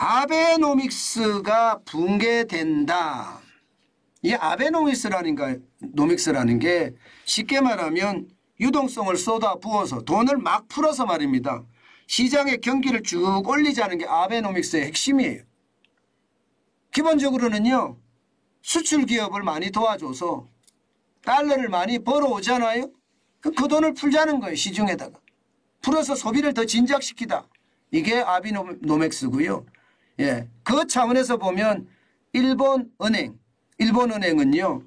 아베노믹스가 붕괴된다. 이 아베노믹스라는 게 쉽게 말하면 유동성을 쏟아 부어서 돈을 막 풀어서 말입니다. 시장의 경기를 쭉 올리자는 게 아베노믹스의 핵심이에요. 기본적으로는요. 수출 기업을 많이 도와줘서 달러를 많이 벌어오잖아요. 그 돈을 풀자는 거예요. 시중에다가. 풀어서 소비를 더 진작시키다. 이게 아베노믹스고요. 예, 그 차원에서 보면 일본은행은요.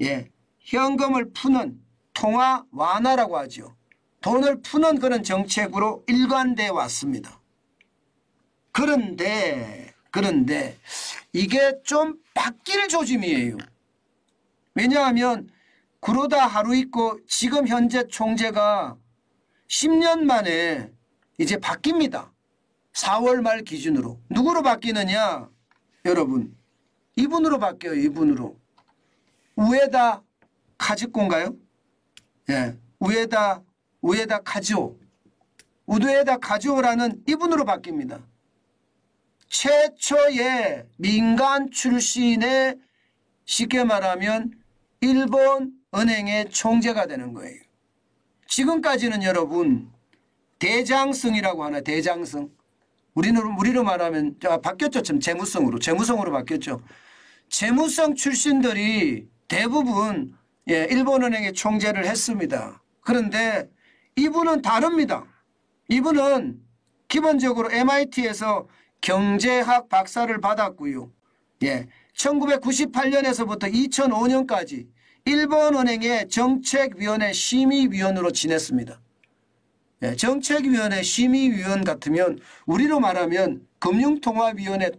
예, 현금을 푸는 통화 완화라고 하죠. 돈을 푸는 그런 정책으로 일관돼 왔습니다. 그런데 이게 좀 바뀔 조짐이에요. 왜냐하면 구로다 하루이코 지금 현재 총재가 10년 만에 이제 바뀝니다. 4월 말 기준으로. 누구로 바뀌느냐? 여러분. 이분으로 바뀌어요. 이분으로. 우에다 카즈코인가요? 예. 우에다 카즈오. 우에다 카즈오라는 이분으로 바뀝니다. 최초의 민간 출신의 쉽게 말하면 일본 은행의 총재가 되는 거예요. 지금까지는 여러분 대장성이라고 하나 대장성. 우리로 말하면 바뀌었죠. 재무성으로 바뀌었죠. 재무성 출신들이 대부분 일본은행의 총재를 했습니다. 그런데 이분은 다릅니다. 이분은 기본적으로 MIT에서 경제학 박사를 받았고요. 1998년에서부터 2005년까지 일본은행의 정책위원회 심의위원으로 지냈습니다. 정책위원회 심의위원 같으면 우리로 말하면 금융통화위원회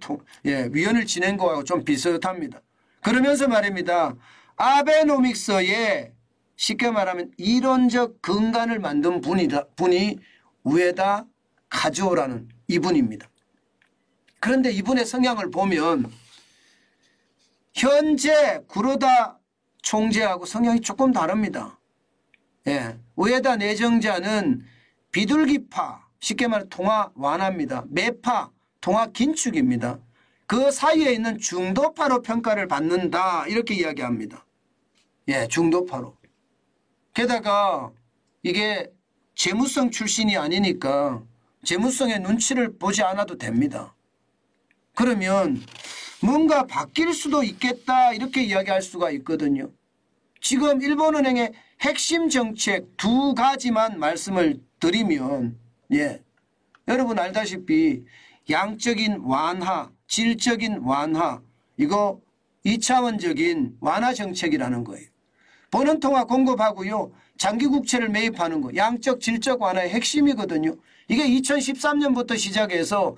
위원을 지낸 거하고 좀 비슷합니다. 그러면서 말입니다. 아베노믹스에 쉽게 말하면 이론적 근간을 만든 분이 우에다 카즈오라는 이분입니다. 그런데 이분의 성향을 보면 현재 구로다 총재하고 성향이 조금 다릅니다. 우에다 내정자는 비둘기파, 쉽게 말해 통화 완화입니다. 매파, 통화 긴축입니다. 그 사이에 있는 중도파로 평가를 받는다 이렇게 이야기합니다. 중도파로. 게다가 이게 재무성 출신이 아니니까 재무성의 눈치를 보지 않아도 됩니다. 그러면 뭔가 바뀔 수도 있겠다 이렇게 이야기할 수가 있거든요. 지금 일본은행의 핵심 정책 두 가지만 말씀을 드리면 여러분 알다시피 양적인 완화, 질적인 완화 이거 2차원적인 완화 정책이라는 거예요. 본원통화 공급하고요. 장기국채를 매입하는 거 양적 질적 완화의 핵심이거든요. 이게 2013년부터 시작해서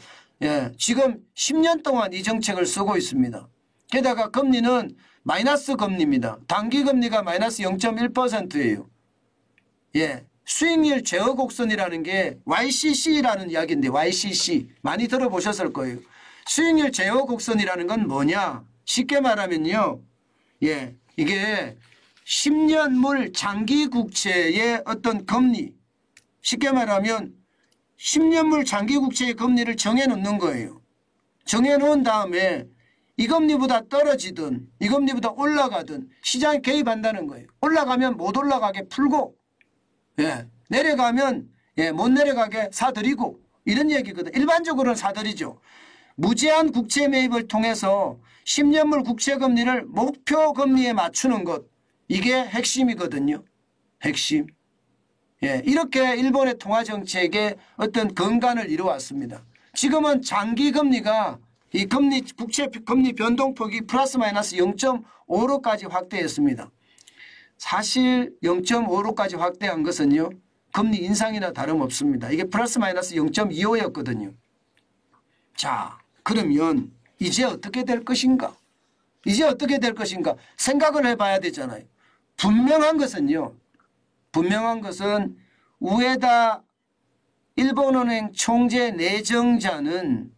지금 10년 동안 이 정책을 쓰고 있습니다. 게다가 금리는 마이너스 금리입니다. 단기금리가 마이너스 0.1%예요. 수익률 제어 곡선이라는 게 YCC라는 이야기인데 YCC 많이 들어보셨을 거예요. 수익률 제어 곡선이라는 건 뭐냐? 쉽게 말하면요. 이게 10년물 장기국채의 어떤 금리 쉽게 말하면 10년물 장기국채의 금리를 정해놓는 거예요. 정해놓은 다음에 이 금리보다 떨어지든 이 금리보다 올라가든 시장에 개입한다는 거예요. 올라가면 못 올라가게 풀고 내려가면 못 내려가게 사들이고 이런 얘기거든. 일반적으로는 사들이죠. 무제한 국채 매입을 통해서 10년물 국채 금리를 목표 금리에 맞추는 것 이게 핵심이거든요. 핵심. 이렇게 일본의 통화정책의 어떤 근간을 이루어왔습니다. 지금은 장기금리가 이 국채 금리 변동폭이 플러스 마이너스 0.56까지 확대했습니다. 사실 0.56까지 확대한 것은요. 금리 인상이나 다름없습니다. 이게 플러스 마이너스 0.25였거든요. 자, 그러면 이제 어떻게 될 것인가? 이제 어떻게 될 것인가? 생각을 해봐야 되잖아요. 분명한 것은 우에다 일본은행 총재 내정자는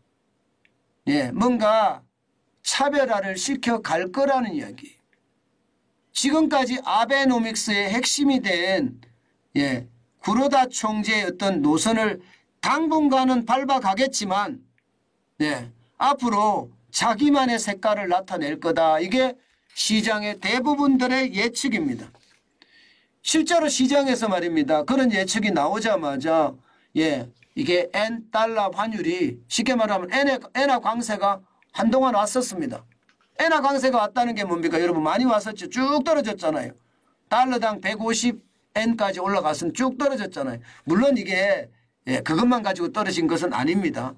뭔가 차별화를 시켜갈 거라는 이야기. 지금까지 아베노믹스의 핵심이 된 구로다 총재의 어떤 노선을 당분간은 밟아가겠지만 앞으로 자기만의 색깔을 나타낼 거다. 이게 시장의 대부분들의 예측입니다. 실제로 시장에서 말입니다. 그런 예측이 나오자마자 이게 N달러 환율이 쉽게 말하면 엔화 강세가 한동안 왔었습니다. 엔화 강세가 왔다는 게 뭡니까? 여러분 많이 왔었죠. 쭉 떨어졌잖아요. 달러당 150엔까지 올라가서는 쭉 떨어졌잖아요. 물론 이게 그것만 가지고 떨어진 것은 아닙니다.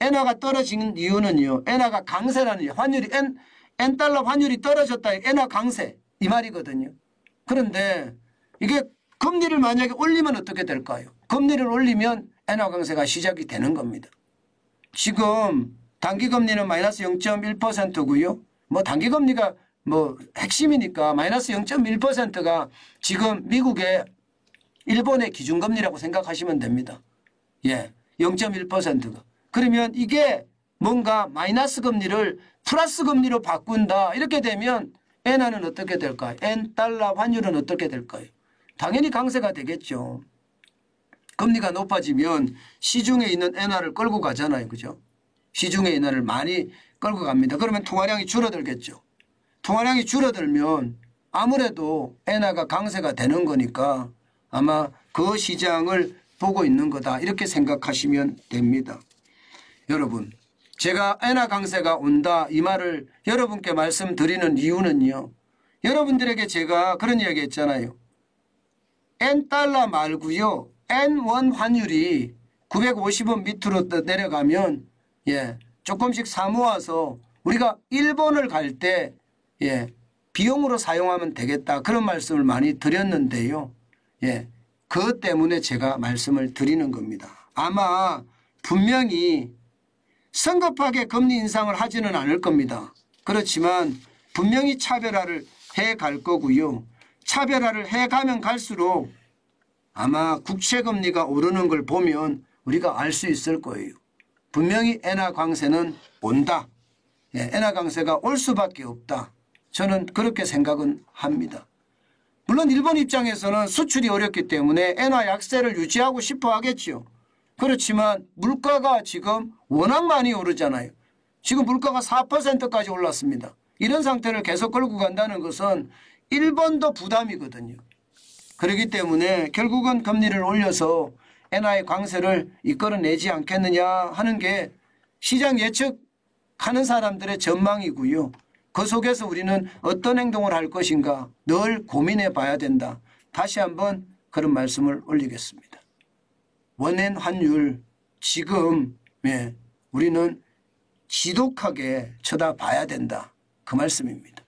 엔화가 떨어진 이유는요. 엔화가 강세라는 환율이 N달러 환율이 떨어졌다. 엔화 강세 이 말이거든요. 그런데 이게 금리를 만약에 올리면 어떻게 될까요? 금리를 올리면 엔화 강세가 시작이 되는 겁니다. 지금 단기금리는 마이너스 0.1%고요. 뭐 단기금리가 뭐 핵심이니까 마이너스 0.1%가 지금 미국의 일본의 기준금리라고 생각하시면 됩니다. 0.1%가. 그러면 이게 뭔가 마이너스 금리를 플러스 금리로 바꾼다. 이렇게 되면 엔화는 어떻게 될까요? N달러 환율은 어떻게 될까요? 당연히 강세가 되겠죠. 금리가 높아지면 시중에 있는 엔화를 끌고 가잖아요. 그죠? 시중에 엔화를 많이 끌고 갑니다. 그러면 통화량이 줄어들겠죠. 통화량이 줄어들면 아무래도 엔화가 강세가 되는 거니까 아마 그 시장을 보고 있는 거다. 이렇게 생각하시면 됩니다. 여러분, 제가 엔화 강세가 온다 이 말을 여러분께 말씀드리는 이유는요. 여러분들에게 제가 그런 이야기 했잖아요. N달러 말고요. N1 환율이 950원 밑으로 내려가면 조금씩 사모아서 우리가 일본을 갈 때 비용으로 사용하면 되겠다. 그런 말씀을 많이 드렸는데요. 그것 때문에 제가 말씀을 드리는 겁니다. 아마 분명히 성급하게 금리 인상을 하지는 않을 겁니다. 그렇지만 분명히 차별화를 해갈 거고요. 차별화를 해가면 갈수록 아마 국채금리가 오르는 걸 보면 우리가 알 수 있을 거예요. 분명히 엔화 강세는 온다. 엔화 강세가 올 수밖에 없다. 저는 그렇게 생각은 합니다. 물론 일본 입장에서는 수출이 어렵기 때문에 엔화 약세를 유지하고 싶어 하겠죠. 그렇지만 물가가 지금 워낙 많이 오르잖아요. 지금 물가가 4%까지 올랐습니다. 이런 상태를 계속 끌고 간다는 것은 일본도 부담이거든요. 그렇기 때문에 결국은 금리를 올려서 엔화의 강세를 이끌어내지 않겠느냐 하는 게 시장 예측하는 사람들의 전망이고요. 그 속에서 우리는 어떤 행동을 할 것인가 늘 고민해 봐야 된다. 다시 한번 그런 말씀을 올리겠습니다. 원엔 환율 지금 우리는 지독하게 쳐다봐야 된다. 그 말씀입니다.